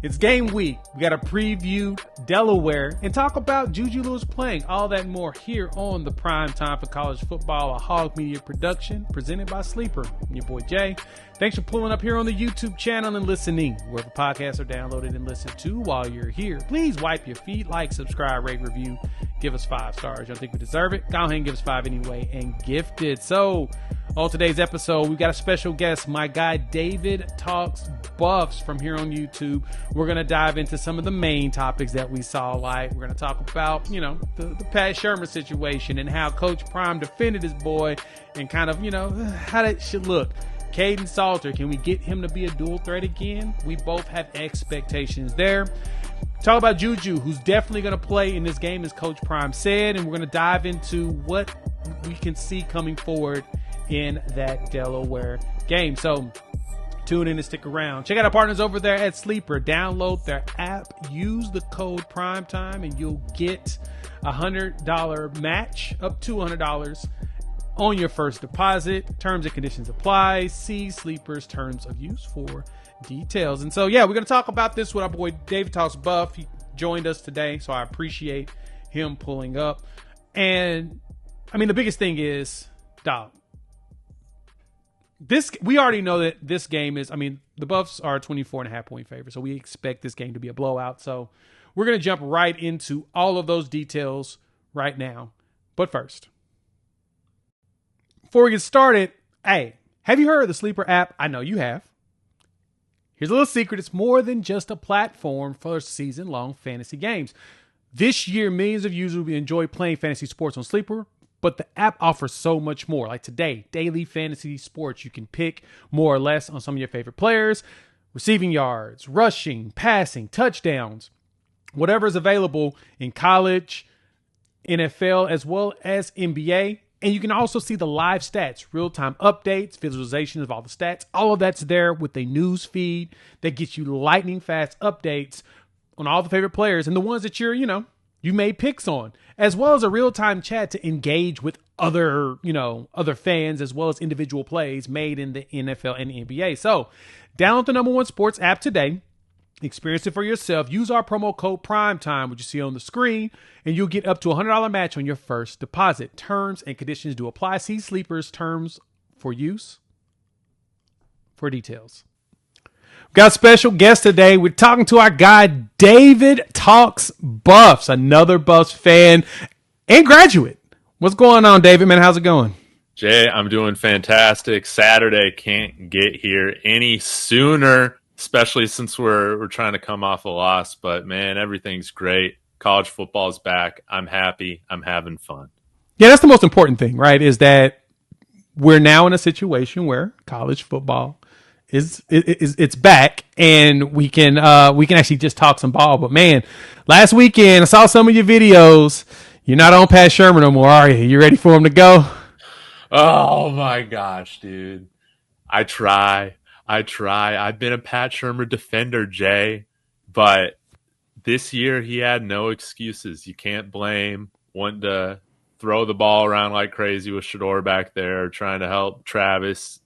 It's game week. We got to preview Delaware and talk about Juju Lewis playing. All that and more here on the Prime Time for College Football, a Hog Media production presented by Sleeper. I'm your boy Jay. Thanks for pulling up here on the YouTube channel and listening. Wherever podcasts are downloaded and listened to while you're here, please wipe your feet, like, subscribe, rate, review. Give us 5 stars. You don't think we deserve it? Go ahead and give us 5 anyway and gift it. So on today's episode, we got a special guest, my guy David Talks Buffs from here on YouTube. We're going to dive into some of the main topics that we saw. Like we're going to talk about, the Pat Shermer situation and how Coach Prime defended his boy and kind of, how that should look. Caden Salter, can we get him to be a dual threat again? We both have expectations there. Talk about Juju, who's definitely going to play in this game, as Coach Prime said, and we're going to dive into what we can see coming forward in that Delaware game. So tune in and stick around. Check out our partners over there at Sleeper. Download their app, use the code PRIMETIME, and you'll get a $100 match, up to $100 on your first deposit. Terms and conditions apply. See Sleeper's terms of use for details. And so, we're going to talk about this with our boy David Talks Buff. He joined us today, so I appreciate him pulling up. And I mean, the biggest thing is, dog, we already know that this game is, the Buffs are a 24.5 point favorite, so we expect this game to be a blowout. So we're going to jump right into all of those details right now. But first, before we get started, hey, have you heard of the Sleeper app? I know you have. Here's a little secret. It's more than just a platform for season-long fantasy games. This year, millions of users will enjoy playing fantasy sports on Sleeper, but the app offers so much more. Like today, daily fantasy sports. You can pick more or less on some of your favorite players, receiving yards, rushing, passing, touchdowns, whatever is available in college, NFL, as well as NBA. And you can also see the live stats, real-time updates, visualizations of all the stats. All of that's there with a news feed that gets you lightning-fast updates on all the favorite players and the ones that you made picks on, as well as a real-time chat to engage with other fans, as well as individual plays made in the NFL and the NBA. So download the #1 sports app today. Experience it for yourself. Use our promo code PRIMETIME, which you see on the screen, and you'll get up to a $100 match on your first deposit. Terms and conditions do apply. See Sleeper's terms for use for details. We've got a special guest today. We're talking to our guy, David Talks Buffs, another Buffs fan and graduate. What's going on, David, man? How's it going? Jay, I'm doing fantastic. Saturday can't get here any sooner, especially since we're trying to come off a loss. But, man, everything's great. College football's back. I'm happy. I'm having fun. Yeah, that's the most important thing, right, is that we're now in a situation where college football it's back, and we can actually just talk some ball. But, man, last weekend I saw some of your videos. You're not on Pat Shermer no more, are you? You ready for him to go? Oh, my gosh, dude. I try. I've been a Pat Shermer defender, Jay, but this year he had no excuses. You can't blame wanting to throw the ball around like crazy with Shador back there, trying to help Travis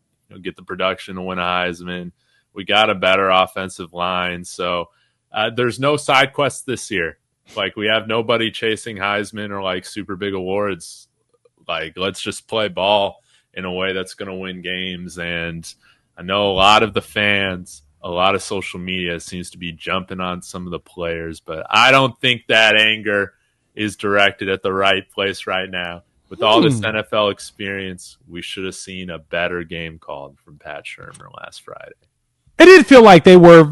get the production to win a Heisman. We got a better offensive line, so there's no side quests this year. Like, we have nobody chasing Heisman or like super big awards. Like, let's just play ball in a way that's going to win games. And I know a lot of the fans, a lot of social media seems to be jumping on some of the players, but I don't think that anger is directed at the right place right now. With all this NFL experience, we should have seen a better game called from Pat Shermer last Friday. It did feel like they were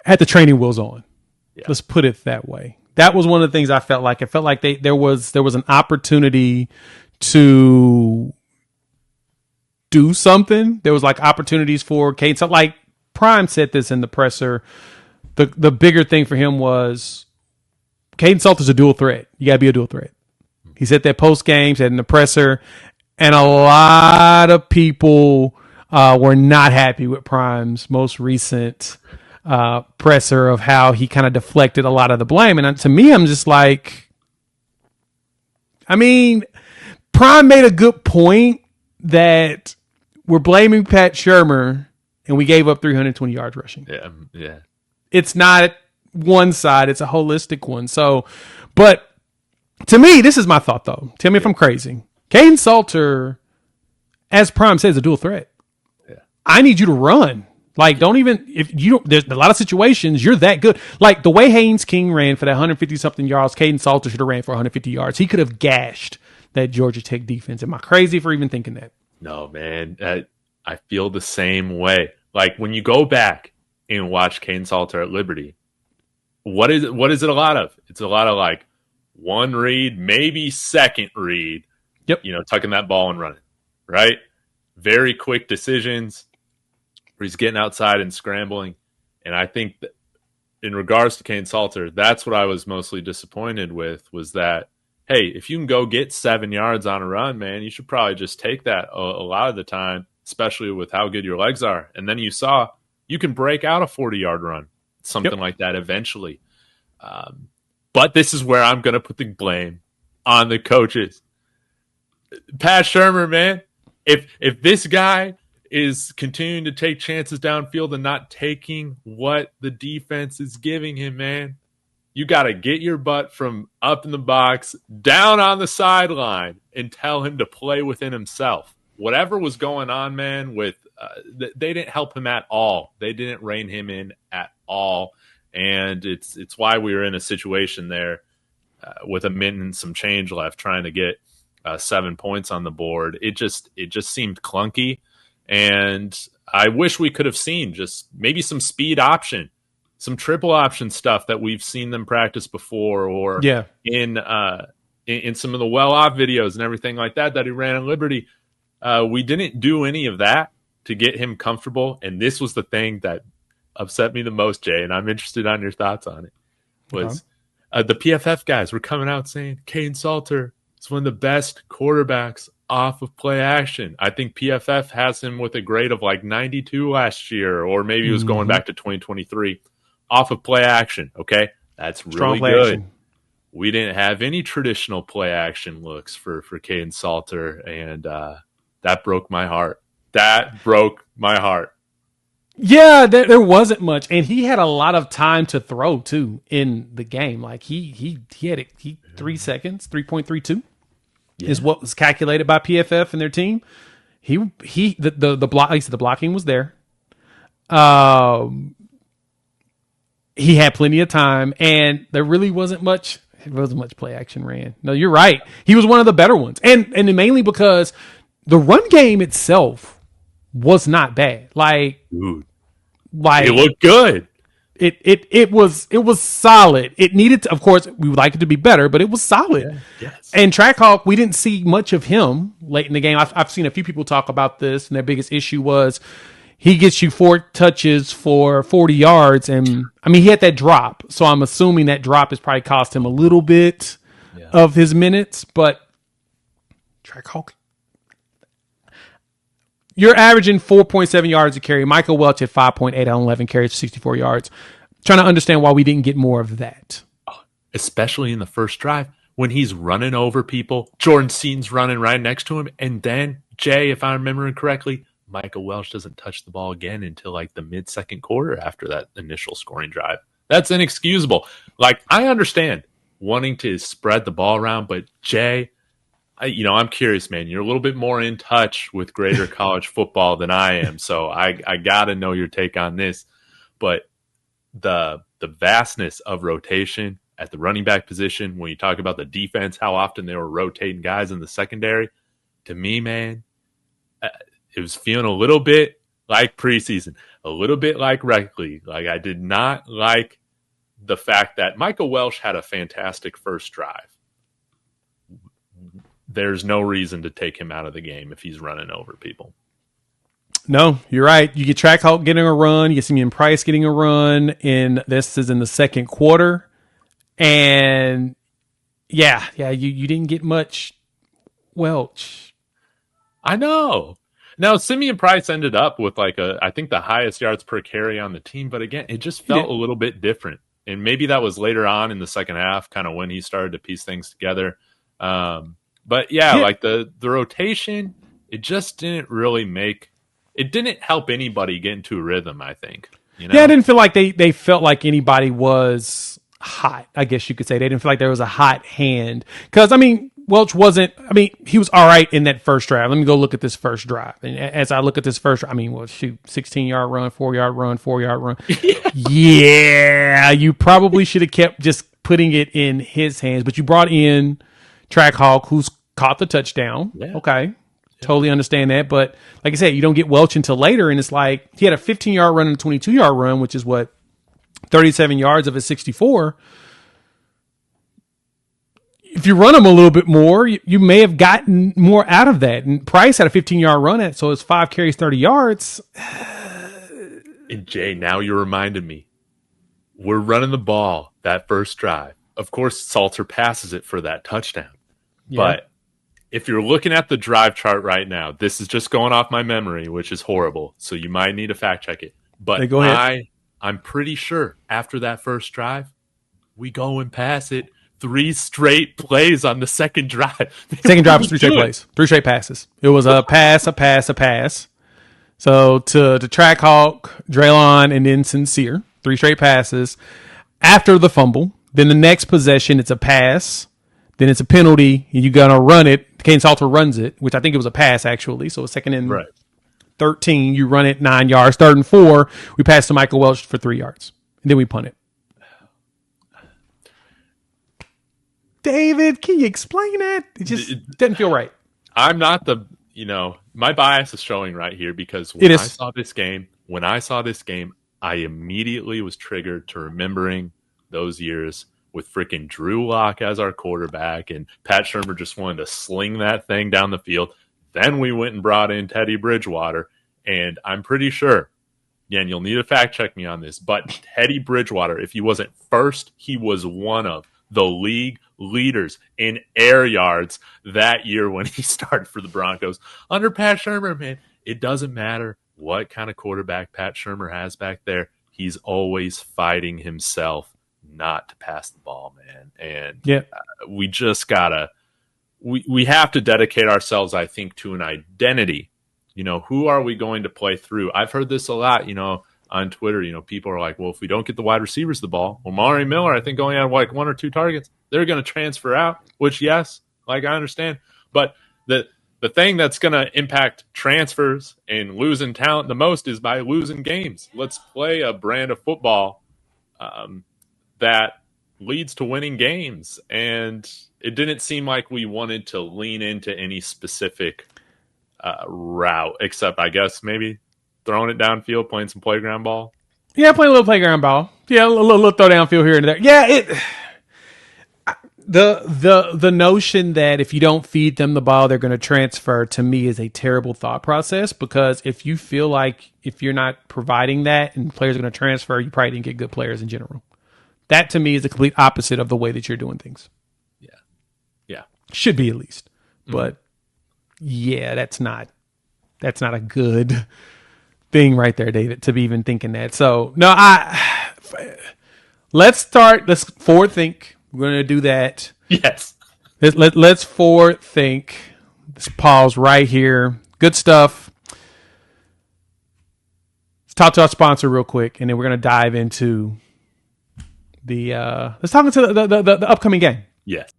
had the training wheels on. Yeah. Let's put it that way. That was one of the things I felt like. It felt like there was an opportunity to do something. There was like opportunities for Kate. So like Prime said this in the presser. The bigger thing for him was Caden Salter's a dual threat. You got to be a dual threat. He said that post game, said in the presser, and a lot of people were not happy with Prime's most recent presser of how he kind of deflected a lot of the blame. And to me, I'm just like, Prime made a good point that we're blaming Pat Shermer and we gave up 320 yards rushing. Yeah. It's not one side, it's a holistic one. So, but to me, this is my thought though. Tell me if I'm crazy. Caden Salter, as Prime says, a dual threat. Yeah. I need you to run. Like, don't even, if you don't, there's a lot of situations you're that good. Like the way Haynes King ran for that 150 something yards, Caden Salter should have ran for 150 yards. He could have gashed that Georgia Tech defense. Am I crazy for even thinking that? No, man. I feel the same way. Like when you go back and watch Caden Salter at Liberty, what is it a lot of? It's a lot of like one read, maybe second read. Yep. Tucking that ball and running, right? Very quick decisions where he's getting outside and scrambling. And I think that in regards to Caden Salter, that's what I was mostly disappointed with, was that, hey, if you can go get 7 yards on a run, man, you should probably just take that a lot of the time, especially with how good your legs are. And then you saw you can break out a 40-yard run, something like that eventually. But this is where I'm going to put the blame on the coaches. Pat Shurmur, man, if this guy is continuing to take chances downfield and not taking what the defense is giving him, man, you got to get your butt from up in the box, down on the sideline, and tell him to play within himself. Whatever was going on, man, with they didn't help him at all. They didn't rein him in at all. And it's why we were in a situation there with a minute and some change left trying to get 7 points on the board. It just seemed clunky. And I wish we could have seen just maybe some speed option, some triple option stuff that we've seen them practice before, or in some of the well-off videos and everything like that he ran at Liberty. We didn't do any of that to get him comfortable. And this was the thing that upset me the most, Jay, and I'm interested on your thoughts on it, was the PFF guys were coming out saying Caden Salter is one of the best quarterbacks off of play action. I think PFF has him with a grade of like 92 last year, or maybe it was going back to 2023 off of play action. Okay. That's really good. Action. We didn't have any traditional play action looks for Caden Salter. And that broke my heart. That broke my heart. Yeah, there wasn't much, and he had a lot of time to throw too in the game. Like he had 3 seconds, 3.32 is what was calculated by PFF and their team. The block, like I said, the blocking was there. He had plenty of time, and there really wasn't much. It wasn't much play action ran. No, you're right. He was one of the better ones, and mainly because the run game itself was not bad. Like it looked good. It was solid. It needed to, of course, we would like it to be better, but it was solid. Yeah, yes. And Trackhawk, we didn't see much of him late in the game. I've seen a few people talk about this, and their biggest issue was he gets you 4 touches for 40 yards, and I mean he had that drop, so I'm assuming that drop has probably cost him a little bit of his minutes. But Trackhawk, you're averaging 4.7 yards a carry. Michael Welch at 5.8 on 11 carries, 64 yards. Trying to understand why we didn't get more of that. Especially in the first drive when he's running over people. Jordan Seaton's running right next to him. And then, Jay, if I'm remembering correctly, Michael Welch doesn't touch the ball again until like the mid-second quarter after that initial scoring drive. That's inexcusable. Like, I understand wanting to spread the ball around, but Jay, I'm curious, man. You're a little bit more in touch with greater college football than I am, so I got to know your take on this. But the vastness of rotation at the running back position, when you talk about the defense, how often they were rotating guys in the secondary, to me, man, it was feeling a little bit like preseason, a little bit like rec league. Like, I did not like the fact that Michael Welch had a fantastic first drive. There's no reason to take him out of the game if he's running over people. No, you're right. You get Trackhawk getting a run. You get Simeon Price getting a run. This is in the second quarter. And you didn't get much Welch. I know. Now, Simeon Price ended up with I think the highest yards per carry on the team. But again, it just felt a little bit different. And maybe that was later on in the second half, kind of when he started to piece things together. But like the rotation, it just didn't really it didn't help anybody get into a rhythm, I think. You know? Yeah, I didn't feel like they felt like anybody was hot, I guess you could say. They didn't feel like there was a hot hand. Because, I mean, Welch wasn't, I mean, he was all right in that first drive. Let me go look at this first drive. And as I look at this first, I mean, well, shoot, 16-yard run, 4-yard run, 4-yard run. Yeah, you probably should have kept just putting it in his hands. But you brought in Track Hawk, who's caught the touchdown. Yeah. Okay. Totally understand that. But like I said, you don't get Welch until later. And it's like he had a 15-yard run and a 22-yard run, which is what, 37 yards of his 64. If you run him a little bit more, you may have gotten more out of that. And Price had a 15-yard run at, so it's 5 carries, 30 yards. And Jay, now you reminded me. We're running the ball that first drive. Of course, Salter passes it for that touchdown. Yeah. But if you're looking at the drive chart right now, this is just going off my memory, which is horrible. So you might need to fact check it. But hey, go ahead. I'm pretty sure after that first drive, we go and pass it 3 straight plays on the second drive. Second drive was 3 straight plays. 3 straight passes. It was a pass, a pass, a pass. So to Track Hawk, Draylon, and then Sincere. 3 straight passes. After the fumble, then the next possession, it's a pass. Then it's a penalty, and you're going to run it. Kane Salter runs it, which I think it was a pass, actually. So a second and 13, you run it 9 yards. 3rd and 4, we pass to Michael Welch for 3 yards. And then we punt it. David, can you explain that? It just doesn't feel right. I'm not my bias is showing right here because when I saw this game, I immediately was triggered to remembering those years with freaking Drew Lock as our quarterback, and Pat Shurmur just wanted to sling that thing down the field. Then we went and brought in Teddy Bridgewater, and I'm pretty sure, again, you'll need to fact check me on this, but Teddy Bridgewater, if he wasn't first, he was one of the league leaders in air yards that year when he started for the Broncos. Under Pat Shurmur, man, it doesn't matter what kind of quarterback Pat Shurmur has back there. He's always fighting himself not to pass the ball, man. And we just gotta we have to dedicate ourselves, I think, to an identity. Who are we going to play through? I've heard this a lot, on Twitter. People are like, well, if we don't get the wide receivers the ball, well, Mari Miller, I think, only had like 1 or 2 targets. They're going to transfer out, which, yes, I understand. But the thing that's going to impact transfers and losing talent the most is by losing games. Let's play a brand of football that leads to winning games. And it didn't seem like we wanted to lean into any specific route, except I guess maybe throwing it downfield, playing some playground ball. Yeah, playing a little playground ball. Yeah, a little throw downfield here and there. Yeah, the notion that if you don't feed them the ball, they're going to transfer, to me, is a terrible thought process, because if you feel like if you're not providing that and players are going to transfer, you probably didn't get good players in general. That, to me, is the complete opposite of the way that you're doing things. Yeah. Should be, at least. But yeah, that's not a good thing right there, David, to be even thinking that. So no, let's forward think. We're going to do that. Yes. Let's forward think. Let's pause right here. Good stuff. Let's talk to our sponsor real quick, and then we're going to dive into let's talk into the upcoming game. Yes.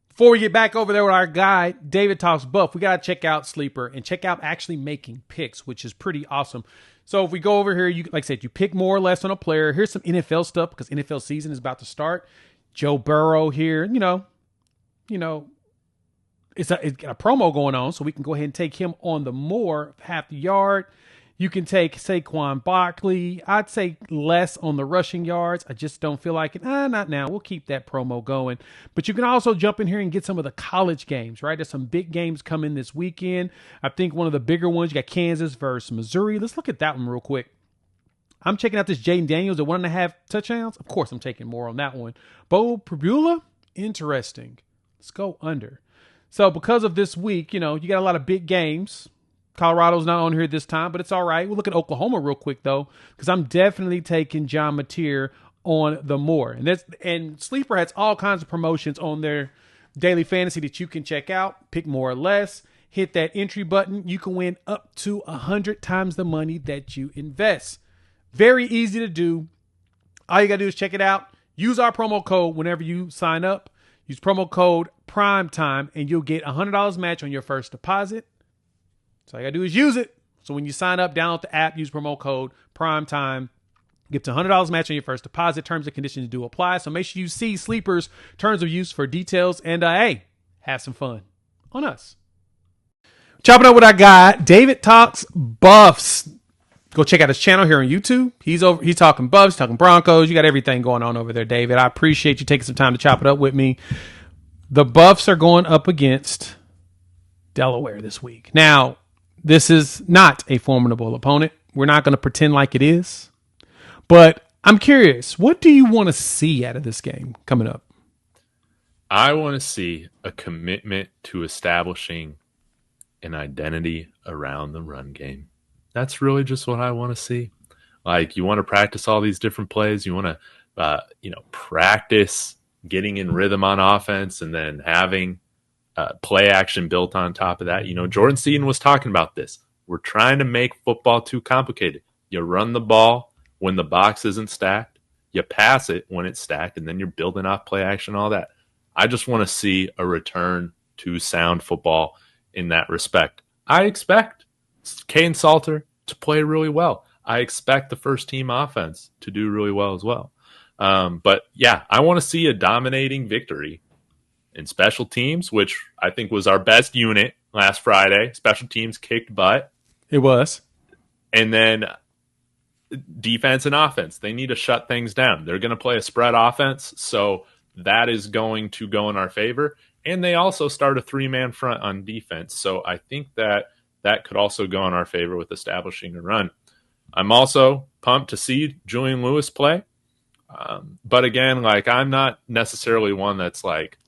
Before we get back over there with our guy, David Talks Buff, we got to check out Sleeper and check out Actually Making Picks, which is pretty awesome. So if we go over here, you, like I said, you pick more or less on a player. Here's some NFL stuff because NFL season is about to start. Joe Burrow here, it's got a promo going on, so we can go ahead and take him on the more half the yard. You can take Saquon Barkley. I'd say less on the rushing yards. I just don't feel like it. Not now. We'll keep that promo going. But you can also jump in here and get some of the college games, right? There's some big games coming this weekend. I think one of the bigger ones, you got Kansas versus Missouri. Let's look at that one real quick. I'm checking out this Jaden Daniels at 1.5 touchdowns. Of course, I'm taking more on that one. Bo Pribula, interesting. Let's go under. So because of this week, you got a lot of big games. Colorado's not on here this time, but it's all right. We'll look at Oklahoma real quick, though, because I'm definitely taking John Mateer on the more. And Sleeper has all kinds of promotions on their daily fantasy that you can check out. Pick more or less. Hit that entry button. You can win up to 100 times the money that you invest. Very easy to do. All you got to do is check it out. Use our promo code whenever you sign up. Use promo code PRIMETIME, and you'll get $100 match on your first deposit. So all you got to do is use it. So when you sign up, download the app, use promo code PRIMETIME. Get to $100 match on your first deposit. Terms and conditions do apply. So make sure you see Sleeper's terms of use for details. And hey, have some fun on us. Chopping up what I got. David Talks Buffs. Go check out his channel here on YouTube. He's talking Buffs, talking Broncos. You got everything going on over there, David. I appreciate you taking some time to chop it up with me. The Buffs are going up against Delaware this week. Now, this is not a formidable opponent. We're not going to pretend like it is. But I'm curious, what do you want to see out of this game coming up? I want to see a commitment to establishing an identity around the run game. That's really just what I want to see. Like, you want to practice all these different plays. You want to, practice getting in rhythm on offense and then having play action built on top of that. Jordan Seaton was talking about this. We're trying to make football too complicated. You run the ball when the box isn't stacked. You pass it when it's stacked, and then you're building off play action, all that. I just want to see a return to sound football in that respect. I expect Kane Salter to play really well. I expect the first team offense to do really well as well. But yeah, I want to see a dominating victory in special teams, which I think was our best unit last Friday. Special teams kicked butt. It was. And then defense and offense, they need to shut things down. They're going to play a spread offense, so that is going to go in our favor. And they also start a three-man front on defense. So I think that could also go in our favor with establishing a run. I'm also pumped to see Julian Lewis play. But again, I'm not necessarily one that's like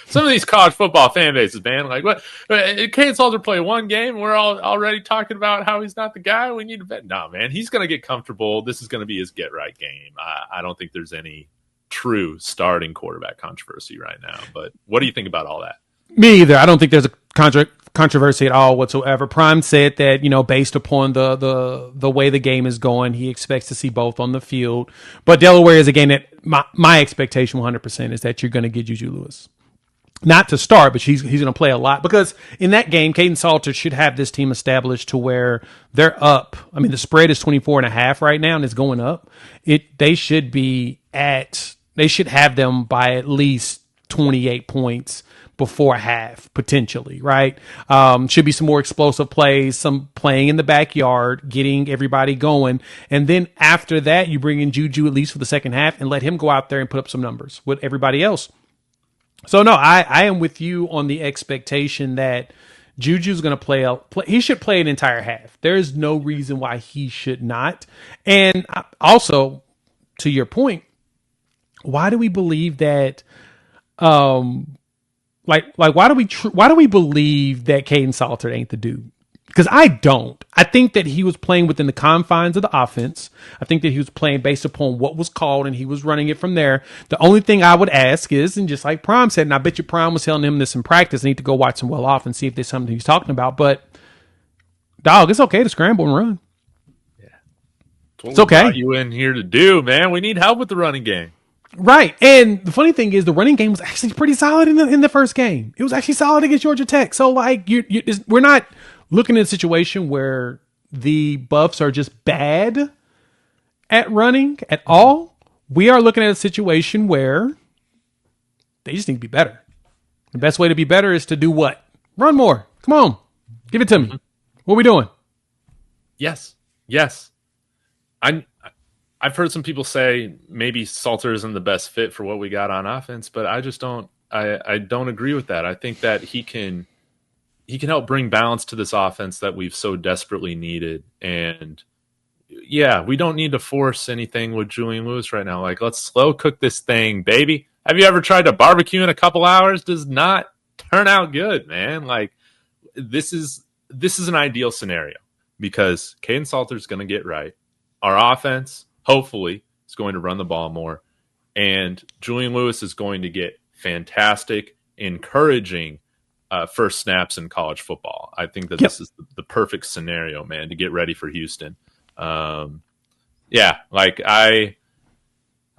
some of these college football fan bases, man. Like, what? Kane Salter play one game, we're all already talking about how he's not the guy we need to bet. No, man, he's going to get comfortable. This is going to be his get-right game. I don't think there's any true starting quarterback controversy right now. But what do you think about all that? Me either. I don't think there's a controversy at all whatsoever. Prime said that, based upon the way the game is going, he expects to see both on the field. But Delaware is a game that my expectation 100% is that you're going to get Juju Lewis. Not to start, but he's going to play a lot, because in that game, Caden Salter should have this team established to where they're up. I mean, the spread is 24.5 right now, and it's going up. They should have them by at least 28 points before half, potentially, right? Should be some more explosive plays, some playing in the backyard, getting everybody going. And then after that, you bring in Juju at least for the second half and let him go out there and put up some numbers with everybody else. So, no, I am with you on the expectation that Juju's going to play. He should play an entire half. There is no reason why he should not. And also, to your point, why do we believe that why do we believe that Caden Salter ain't the dude? Because I don't. I think that he was playing within the confines of the offense. I think that he was playing based upon what was called, and he was running it from there. The only thing I would ask is, and just like Prime said, and I bet you Prime was telling him this in practice, I need to go watch him well off and see if there's something he's talking about. But, dog, it's okay to scramble and run. Yeah. It's okay. What you in here to do, man? We need help with the running game. Right. And the funny thing is, the running game was actually pretty solid in the first game. It was actually solid against Georgia Tech. So, we're not looking at a situation where the Buffs are just bad at running at all. We are looking at a situation where they just need to be better. The best way to be better is to do what? Run more. Come on. Give it to me. What are we doing? Yes. I've heard some people say maybe Salter isn't the best fit for what we got on offense, but I just don't. I don't agree with that. I think that he can help bring balance to this offense that we've so desperately needed. And yeah, we don't need to force anything with Julian Lewis right now. Like, let's slow cook this thing, baby. Have you ever tried to barbecue in a couple hours? Does not turn out good, man. Like, this is an ideal scenario because Caden Salter's going to get right. Our offense, hopefully, is going to run the ball more. And Julian Lewis is going to get fantastic, encouraging first snaps in college football. I think that this is the perfect scenario, man, to get ready for Houston. Yeah, like I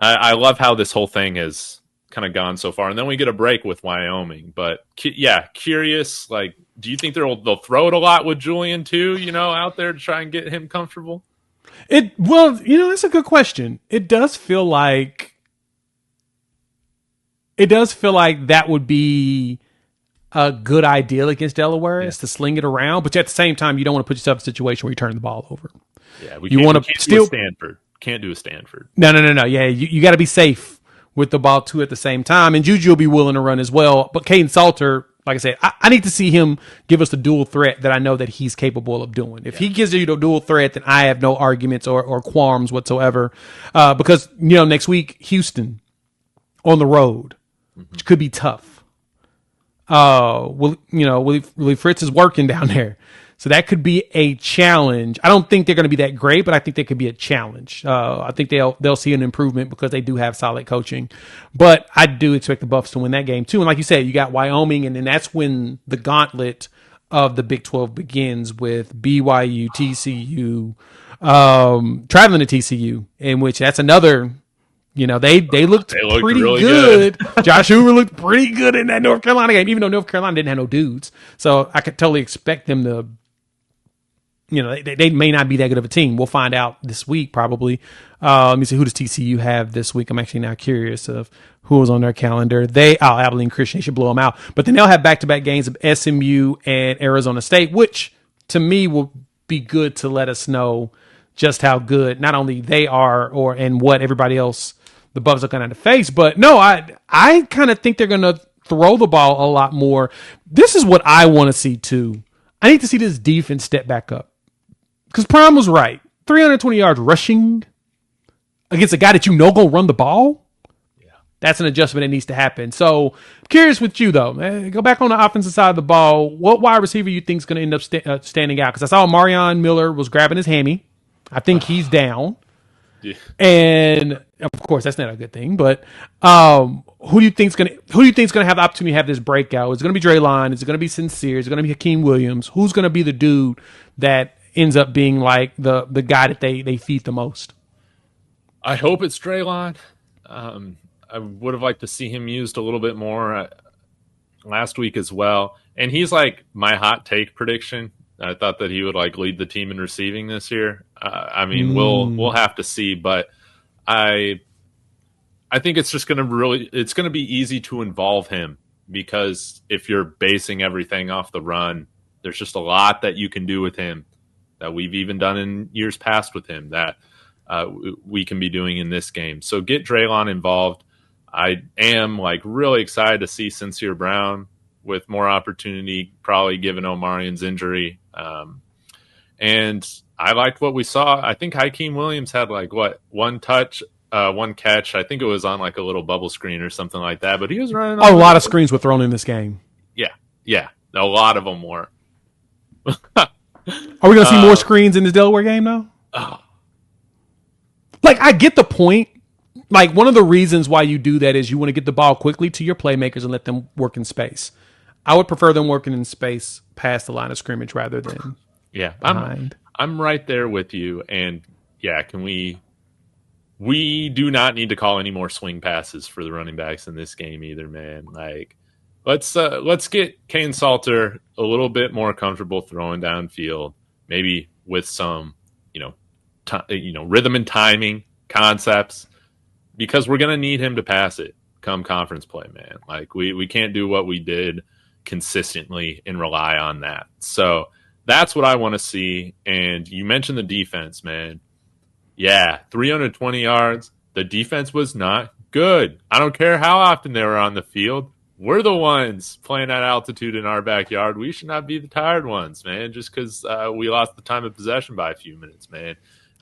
love how this whole thing has kind of gone so far, and then we get a break with Wyoming. But yeah, curious. Like, do you think they'll throw it a lot with Julian too? Out there to try and get him comfortable. That's a good question. It does feel like that would be a good idea against Delaware is to sling it around, but at the same time, you don't want to put yourself in a situation where you turn the ball over. Yeah, You want to do a Stanford. Can't do a Stanford. No. Yeah, you got to be safe with the ball too at the same time, and Juju will be willing to run as well. But Caden Salter, like I said, I need to see him give us the dual threat that I know that he's capable of doing. If he gives you the dual threat, then I have no arguments or qualms whatsoever. Because next week Houston on the road, which could be tough. Willie Fritz is working down there. So that could be a challenge. I don't think they're going to be that great, but I think they could be a challenge. I think they'll see an improvement because they do have solid coaching. But I do expect the Buffs to win that game too. And like you said, you got Wyoming, and then that's when the gauntlet of the Big 12 begins with BYU, TCU, traveling to TCU, in which that's another. They looked pretty really good. Josh Hoover looked pretty good in that North Carolina game, even though North Carolina didn't have no dudes. So I could totally expect them to, they may not be that good of a team. We'll find out this week probably. Let me see, who does TCU have this week? I'm actually now curious of who was on their calendar. Abilene Christian, they should blow them out. But then they'll have back-to-back games of SMU and Arizona State, which to me will be good to let us know just how good not only they are and what everybody else the Buffs are going to face. But no, I kind of think they're going to throw the ball a lot more. This is what I want to see too. I need to see this defense step back up. Because Prime was right. 320 yards rushing against a guy that go run the ball. Yeah, that's an adjustment that needs to happen. So, I'm curious with you, though. Go back on the offensive side of the ball. What wide receiver you think is going to end up standing out? Because I saw Marion Miller was grabbing his hammy. I think he's down. Yeah. And, of course, that's not a good thing. But who do you think's going to have the opportunity to have this breakout? Is it going to be Draylon? Is it going to be Sincere? Is it going to be Hakeem Williams? Who's going to be the dude that ends up being like the guy that they feed the most? I hope it's Draylon. I would have liked to see him used a little bit more last week as well. And he's like my hot take prediction. I thought that he would like lead the team in receiving this year. We'll have to see, but I think it's just it's going to be easy to involve him, because if you're basing everything off the run, there's just a lot that you can do with him that we've even done in years past with him that we can be doing in this game. So get Draylon involved. I am like really excited to see Sincere Brown with more opportunity, probably given Omarion's injury. And I liked what we saw. I think Hakeem Williams had one touch, one catch. I think it was on like a little bubble screen or something like that, but he was running. A lot of screens were thrown in this game. Yeah. A lot of them were. Are we going to see more screens in this Delaware game, though? Like, I get the point. Like, one of the reasons why you do that is you want to get the ball quickly to your playmakers and let them work in space. I would prefer them working in space past the line of scrimmage rather than behind. I'm right there with you. And, yeah, we do not need to call any more swing passes for the running backs in this game either, man. Like, let's get Kane Salter a little bit more comfortable throwing downfield, maybe with some, rhythm and timing concepts, because we're going to need him to pass it come conference play, man. Like we can't do what we did consistently and rely on that. So that's what I want to see. And you mentioned the defense, man. Yeah, 320 yards. The defense was not good. I don't care how often they were on the field. We're the ones playing at altitude in our backyard. We should not be the tired ones, man, just because we lost the time of possession by a few minutes, man.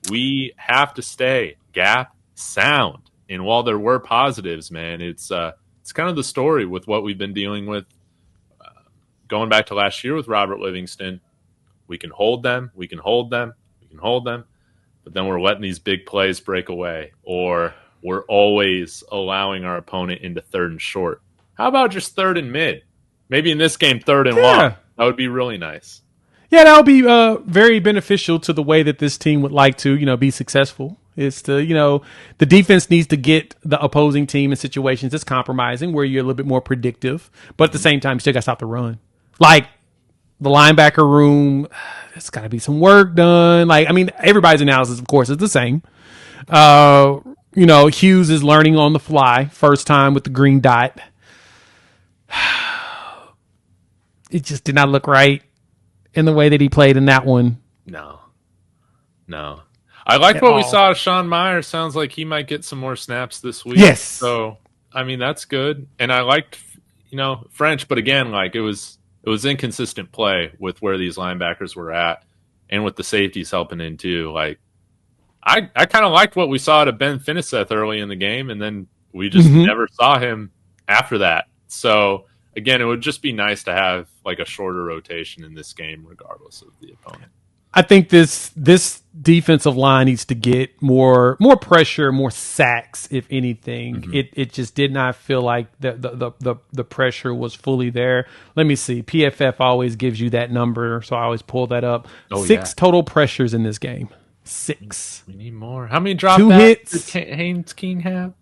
We have to stay gap sound. And while there were positives, man, it's kind of the story with what we've been dealing with going back to last year with Robert Livingston. We can hold them, but then we're letting these big plays break away, or we're always allowing our opponent into third and short. How about just third and mid? Maybe in this game, third and long. That would be really nice. Yeah, that would be very beneficial to the way that this team would like to, be successful. It's to, the defense needs to get the opposing team in situations that's compromising where you're a little bit more predictive, but at the same time, you still got to stop the run. Like the linebacker room, there's got to be some work done. Like, I mean, everybody's analysis, of course, is the same. Hughes is learning on the fly, first time with the green dot. It just did not look right in the way that he played in that one. No. I like what we saw of Sean Myers. Sounds like he might get some more snaps this week. Yes. So, I mean, that's good. And I liked, French, but again, like it was inconsistent play with where these linebackers were at and with the safeties helping in too. Like I kind of liked what we saw out of Ben Finiseth early in the game, and then we just never saw him after that. So again, it would just be nice to have like a shorter rotation in this game regardless of the opponent. I think this defensive line needs to get more pressure, more sacks, if anything. Mm-hmm. It just did not feel like the pressure was fully there. Let me see. PFF always gives you that number, so I always pull that up. 6 total pressures in this game. 6. We need more. How many dropbacks 2 hits did Haynes King have?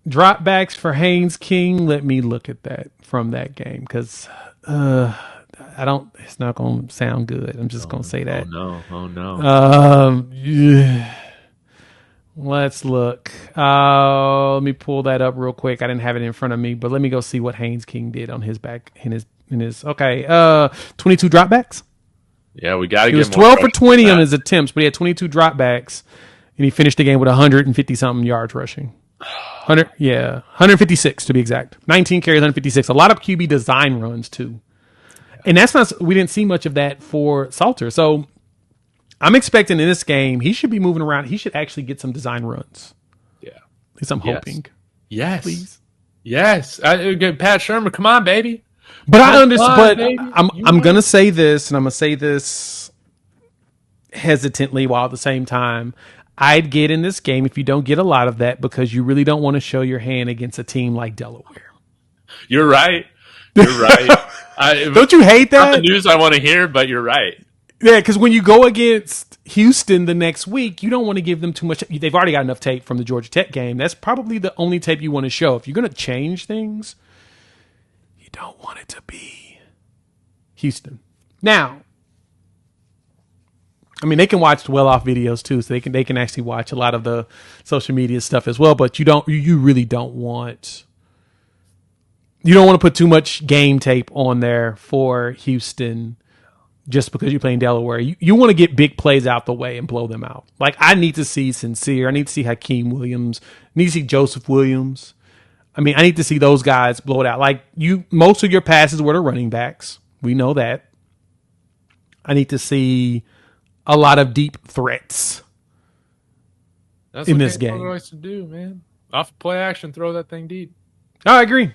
Dropbacks for Haynes King. Let me look at that from that game because it's not going to sound good. I'm just going to say that. Oh no. Yeah. Let's look. Let me pull that up real quick. I didn't have it in front of me, but let me go see what Haynes King did on his back in his 22 dropbacks. Yeah, we got to get He was 12 for 20 on his attempts, but he had 22 dropbacks and he finished the game with 150 something yards rushing. 156 to be exact. 19 carries, 156. A lot of QB design runs too. And we didn't see much of that for Salter. So I'm expecting in this game, he should be moving around. He should actually get some design runs. Yeah. At least I'm hoping. Yes. Please. Yes. Pat Shermer, come on, baby. But I understand. I'm going to say this, and I'm going to say this hesitantly while at the same time. I'd get in this game if you don't get a lot of that because you really don't want to show your hand against a team like Delaware. You're right. Don't you hate that? Not the news I want to hear, but you're right. Yeah, because when you go against Houston the next week, you don't want to give them too much. They've already got enough tape from the Georgia Tech game. That's probably the only tape you want to show. If you're going to change things, you don't want it to be Houston. Now, I mean, they can watch well-off videos too, so they can actually watch a lot of the social media stuff as well. But you really don't want. You don't want to put too much game tape on there for Houston just because you're playing Delaware. You want to get big plays out the way and blow them out. Like, I need to see Sincere. I need to see Hakeem Williams. I need to see Joseph Williams. I mean, I need to see those guys blow it out. Like, most of your passes were to running backs. We know that. I need to see a lot of deep threats in this game. That's what likes to do, man. Off play action, throw that thing deep. I agree.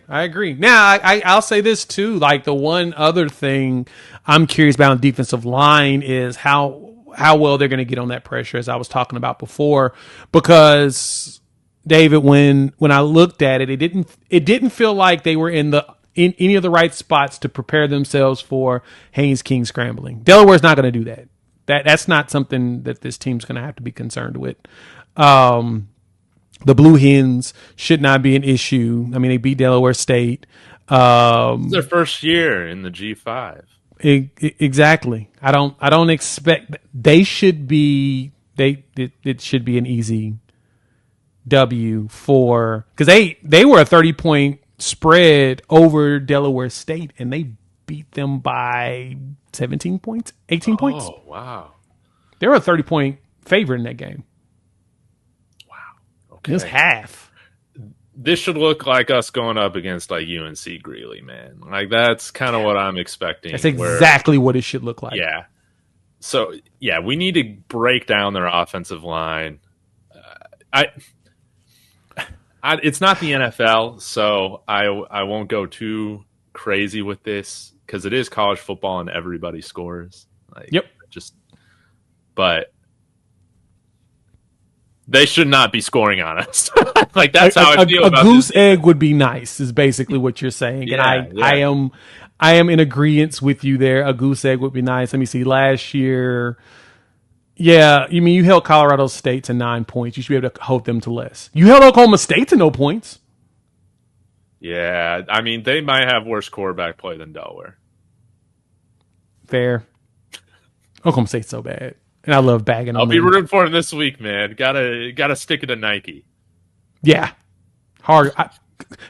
Now, I'll say this too. Like, the one other thing I'm curious about on defensive line is how well they're going to get on that pressure, as I was talking about before. Because, David, when I looked at it, it didn't feel like they were in any of the right spots to prepare themselves for Haynes King scrambling. Delaware's not going to do that. That's not something that this team's going to have to be concerned with. The Blue Hens should not be an issue. I mean, they beat Delaware State. It's their first year in the G5. Exactly. I don't expect they should be. It should be an easy W because they were a 30-point spread over Delaware State and they beat them by 17 points, 18 points. Oh wow! They were a 30-point favorite in that game. Okay. It was half. This should look like us going up against like UNC Greeley, man. Like that's kind of what I'm expecting. That's exactly what it should look like. Yeah. So yeah, we need to break down their offensive line. It's not the NFL, so I won't go too crazy with this because it is college football and everybody scores. Yep. But they should not be scoring on us. Like that's how I feel about a goose egg would be nice, is basically what you're saying. Yeah, and I am in agreement with you there. A goose egg would be nice. Let me see. Last year, Yeah, you mean you held Colorado State to 9 points. You should be able to hold them to less. You held Oklahoma State to no points. Yeah, I mean, they might have worse quarterback play than Delaware. Fair. Oklahoma State's so bad. And I love bagging on I'll be them. rooting for them this week, man. Gotta stick it to Nike. Yeah. Hard.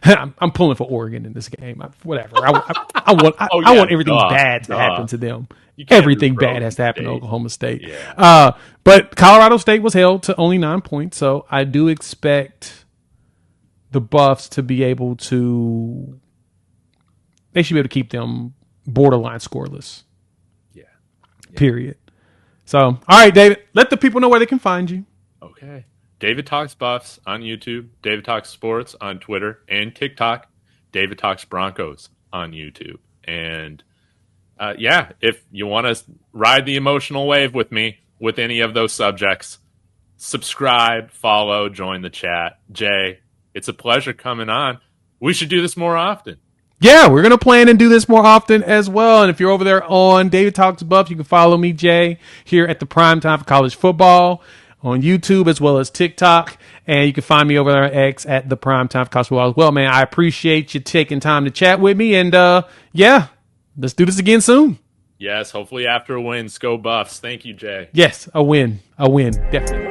I'm pulling for Oregon in this game. Whatever. I want everything bad to happen to them. Everything bad has to happen to Oklahoma State. Yeah. But Colorado State was held to only 9 points, so I do expect the Buffs to be able to. They should be able to keep them borderline scoreless. Yeah. Period. So, all right, David, let the people know where they can find you. Okay. David Talks Buffs on YouTube, David Talks Sports on Twitter and TikTok, David Talks Broncos on YouTube. And if you want to ride the emotional wave with me with any of those subjects, subscribe, follow, join the chat. Jay, it's a pleasure coming on. We should do this more often. Yeah, we're going to plan and do this more often as well. And if you're over there on David Talks Buffs, you can follow me, Jay, here at the Prime Time for College Football on YouTube as well as TikTok. And you can find me over there on X at the Prime Time for College Football as well. Man, I appreciate you taking time to chat with me. And let's do this again soon. Yes, hopefully after a win, go Buffs. Thank you, Jay. Yes, a win. Definitely.